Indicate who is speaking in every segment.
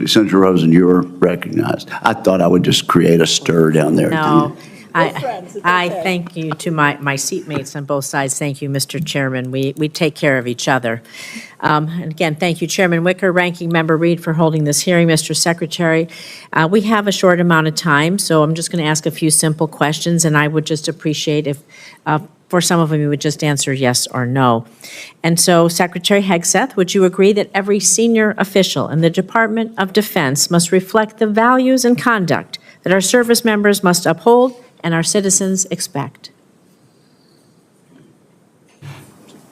Speaker 1: Senator Rosen, you're recognized. I thought I would just create a stir down there.
Speaker 2: No, I thank you to my seatmates on both sides. Thank you, Mr. Chairman. We take care of each other. And again, thank you, Chairman Wicker, Ranking Member Reed, for holding this hearing. Mr. Secretary, we have a short amount of time, so I'm just going to ask a few simple questions, and I would just appreciate if for some of them, you would just answer yes or no. And so, Secretary Hegseth, would you agree that every senior official in the Department of Defense must reflect the values and conduct that our service members must uphold and our citizens expect?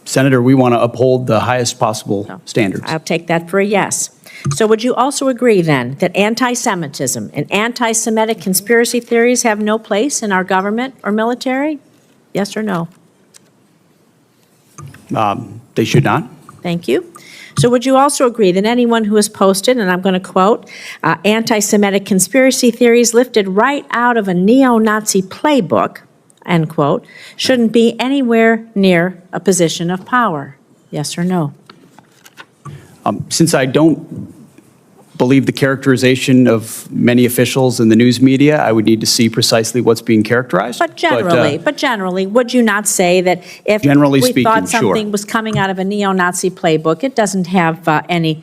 Speaker 3: Senator, we want to uphold the highest possible standards.
Speaker 2: I'll take that for a yes. So would you also agree, then, that anti-Semitism and anti-Semitic conspiracy theories have no place in our government or military? Yes or no?
Speaker 3: They should not.
Speaker 2: Thank you. So would you also agree that anyone who has posted, and I'm going to quote, anti-Semitic conspiracy theories lifted right out of a neo-Nazi playbook, end quote, shouldn't be anywhere near a position of power? Yes or no?
Speaker 3: Since I don't believe the characterization of many officials in the news media, I would need to see precisely what's being characterized.
Speaker 2: But generally, would you not say that if
Speaker 3: generally
Speaker 2: we
Speaker 3: speaking,
Speaker 2: thought something
Speaker 3: sure.
Speaker 2: was coming out of a neo-Nazi playbook, it doesn't have any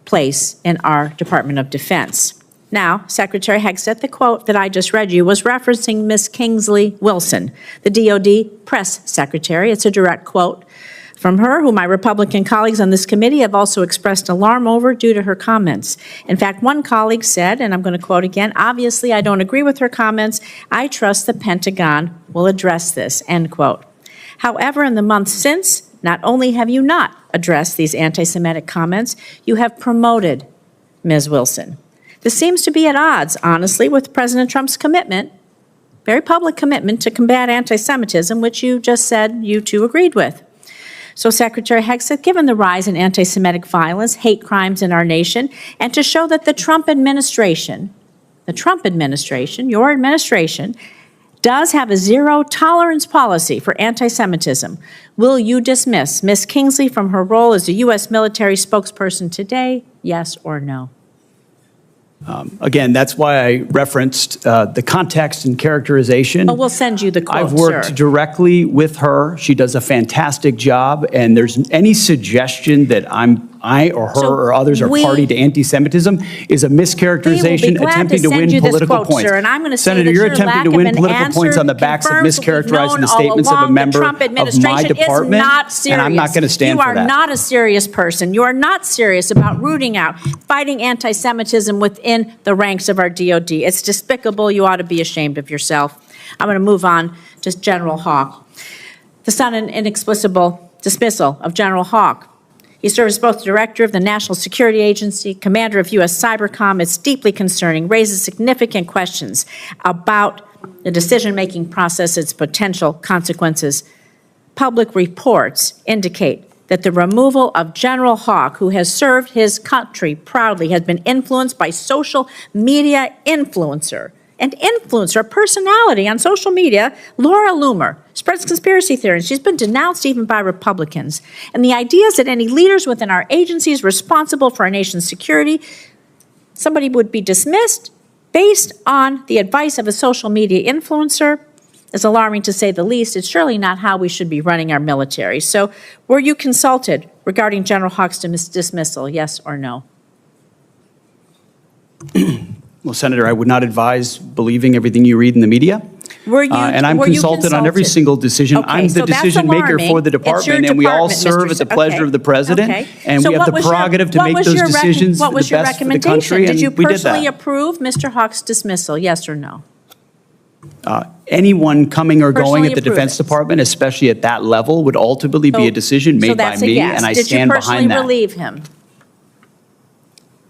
Speaker 2: place in our Department of Defense? Now, Secretary Hegseth, the quote that I just read you was referencing Ms. Kingsley Wilson, the DOD press secretary. It's a direct quote from her, who my Republican colleagues on this committee have also expressed alarm over due to her comments. In fact, one colleague said, and I'm going to quote again, "Obviously, I don't agree with her comments. I trust the Pentagon will address this," end quote. However, in the months since, not only have you not addressed these anti-Semitic comments, you have promoted Ms. Wilson. This seems to be at odds, honestly, with President Trump's commitment, very public commitment, to combat anti-Semitism, which you just said you too agreed with. So, Secretary Hegseth, given the rise in anti-Semitic violence, hate crimes in our nation, and to show that the Trump administration, your administration, does have a zero-tolerance policy for anti-Semitism, will you dismiss Ms. Kingsley from her role as a U.S. military spokesperson today, yes or no?
Speaker 3: Again, that's why I referenced the context and characterization.
Speaker 2: Oh, we'll send you the quote,
Speaker 3: I've worked directly with her. She does a fantastic job, and there's any suggestion that I or her or others are party to anti-Semitism is a mischaracterization attempting to win political points.
Speaker 2: Sir, and I'm going to say
Speaker 3: Senator,
Speaker 2: that
Speaker 3: you're
Speaker 2: your
Speaker 3: attempting to win political points on the backs of mischaracterizing the statements of a member of my department, and I'm not going to stand for that.
Speaker 2: You are not a serious person. You are not serious about rooting out, fighting anti-Semitism within the ranks of our DOD. It's despicable. You ought to be ashamed of yourself. I'm going to move on to General Hawk. The sudden inexplicable dismissal of General Hawk. He serves both the director of the National Security Agency, commander of U.S. Cybercom. It's deeply concerning, raises significant questions about the decision-making process, its potential consequences. Public reports indicate that the removal of General Hawk, who has served his country proudly, has been influenced by social media influencer, a personality on social media, Laura Loomer, spreads conspiracy theories. She's been denounced even by Republicans. And the idea is that any leaders within our agencies responsible for our nation's security, somebody would be dismissed based on the advice of a social media influencer is alarming, to say the least. It's surely not how we should be running our military. So were you consulted regarding General Hawk's dismissal, yes or no?
Speaker 3: Well, Senator, I would not advise believing everything you read in the media. And I'm consulted on every single decision.
Speaker 2: Okay,
Speaker 3: I'm the decision maker for the department, and we all serve at the pleasure of the president. And
Speaker 2: so
Speaker 3: we have the prerogative to make those decisions for the best for the country.
Speaker 2: Did you
Speaker 3: and we did
Speaker 2: personally
Speaker 3: that.
Speaker 2: approve Mr. Hawk's dismissal, yes or no?
Speaker 3: Anyone coming or going
Speaker 2: Personally
Speaker 3: at the
Speaker 2: approve
Speaker 3: Defense
Speaker 2: it.
Speaker 3: Department, especially at that level, would ultimately be a decision made by me, and I stand behind that.
Speaker 2: Did you personally relieve him?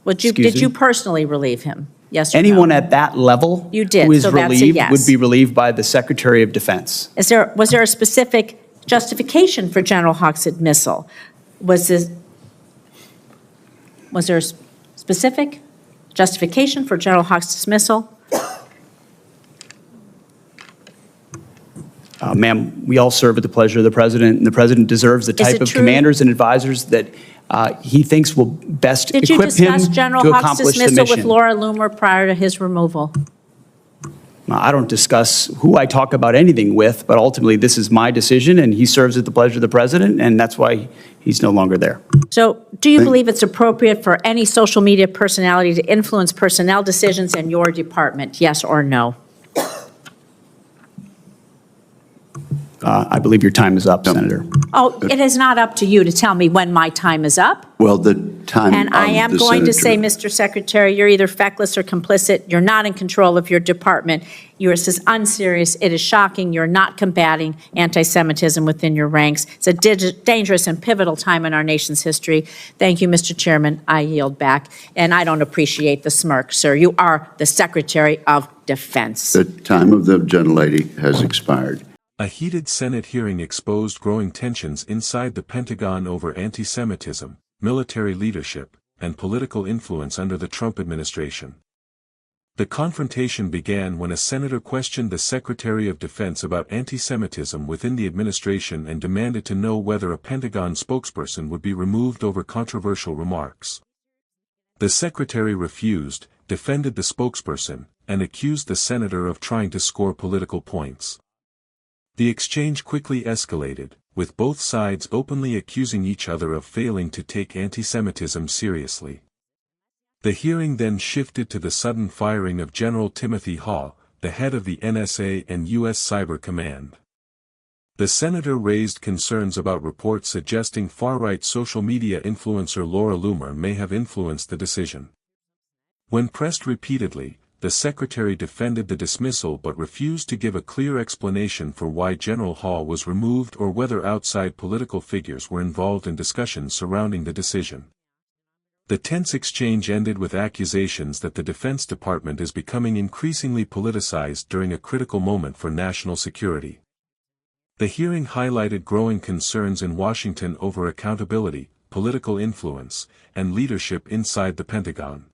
Speaker 2: Did you personally relieve him? Yes or
Speaker 3: Anyone
Speaker 2: no?
Speaker 3: at that level
Speaker 2: You did,
Speaker 3: who is
Speaker 2: so that's a
Speaker 3: relieved
Speaker 2: yes.
Speaker 3: would be relieved by the Secretary of Defense.
Speaker 2: Was there a specific justification for General Hawk's dismissal? Was there a specific justification for General Hawk's dismissal?
Speaker 3: Ma'am, we all serve at the pleasure of the president, and the president deserves the type of commanders and advisors that he thinks will best
Speaker 2: Did you
Speaker 3: equip him
Speaker 2: discuss General
Speaker 3: to
Speaker 2: Hawk's
Speaker 3: accomplish the
Speaker 2: dismissal with
Speaker 3: mission.
Speaker 2: Laura Loomer prior to his removal?
Speaker 3: I don't discuss who I talk about anything with, but ultimately this is my decision, and he serves at the pleasure of the president, and that's why he's no longer there.
Speaker 2: So do you believe it's appropriate for any social media personality to influence personnel decisions in your department, yes or no?
Speaker 3: I believe your time is up, Senator.
Speaker 2: Oh, it is not up to you to tell me when my time is up.
Speaker 1: Well, the time
Speaker 2: And I
Speaker 1: of
Speaker 2: am
Speaker 1: the
Speaker 2: going to say,
Speaker 1: senator-
Speaker 2: Mr. Secretary, you're either feckless or complicit. You're not in control of your department. Yours is unserious. It is shocking. You're not combating anti-Semitism within your ranks. It's a dangerous and pivotal time in our nation's history. Thank you, Mr. Chairman. I yield back. And I don't appreciate the smirk, sir. You are the Secretary of Defense.
Speaker 1: The time of the gentlelady has expired.
Speaker 4: A heated Senate hearing exposed growing tensions inside the Pentagon over anti-Semitism, military leadership, and political influence under the Trump administration. The confrontation began when a senator questioned the Secretary of Defense about anti-Semitism within the administration and demanded to know whether a Pentagon spokesperson would be removed over controversial remarks. The secretary refused, defended the spokesperson, and accused the senator of trying to score political points. The exchange quickly escalated, with both sides openly accusing each other of failing to take anti-Semitism seriously. The hearing then shifted to the sudden firing of General Timothy Hall, the head of the NSA and U.S. Cyber Command. The senator raised concerns about reports suggesting far-right social media influencer Laura Loomer may have influenced the decision. When pressed repeatedly, the secretary defended the dismissal but refused to give a clear explanation for why General Hall was removed or whether outside political figures were involved in discussions surrounding the decision. The tense exchange ended with accusations that the Defense Department is becoming increasingly politicized during a critical moment for national security. The hearing highlighted growing concerns in Washington over accountability, political influence, and leadership inside the Pentagon.